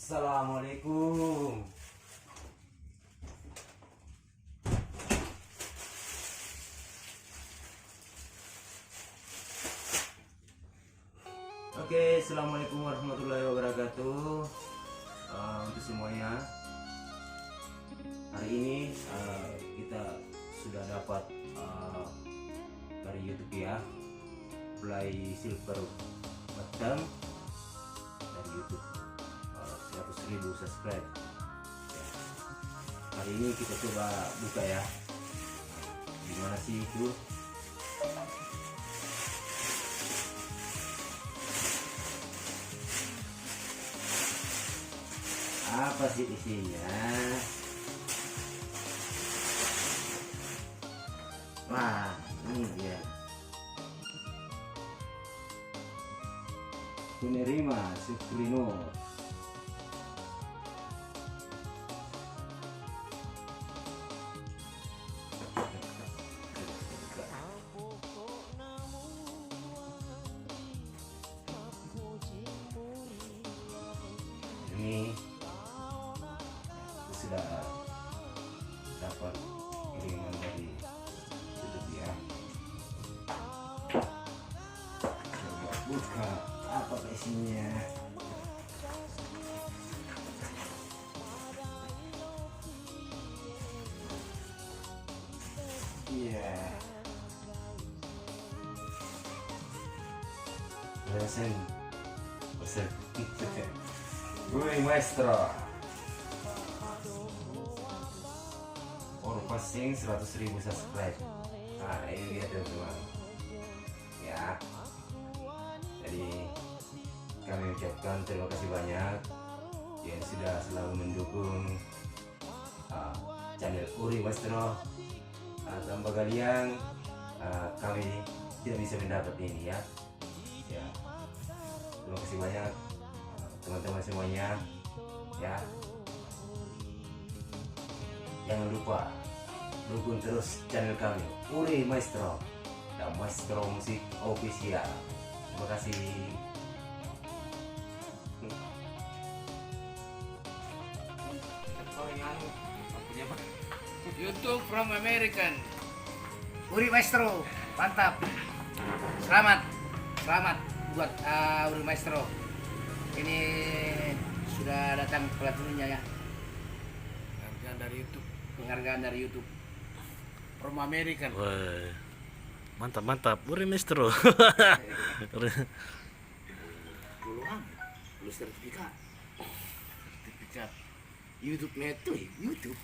Assalamualaikum. Oke, assalamualaikum warahmatullahi wabarakatuh. Untuk semuanya, hari ini kita sudah dapat dari YouTube ya, Play Silver Button dari YouTube, 100.000 subscribe ya. Hari ini kita coba buka ya, gimana sih itu. Apa sih isinya? Wah, ini dia. Penerima Suprino. Ini sudah dapat kiriman dari YouTube ya. Coba buka apa isinya. Iya, resen Uri Maestro Passing 100.000 subscribe. Nah, ini dia teman-teman ya. Jadi kami ucapkan terima kasih banyak yang sudah selalu mendukung channel Uri Maestro. Tanpa kalian kami tidak bisa mendapat ini ya. Terima kasih banyak teman-teman semuanya ya. Jangan lupa dukung terus channel kami Uri Maestro dan Maestro Musik Official. Terima kasih. YouTube from American. Uri Maestro, mantap. Selamat buat Uri Maestro. Ini sudah datang pelatunnya ya. Penghargaan dari YouTube from American. Wah, mantap Uri Maestro. Lu sertifikat YouTube itu YouTube.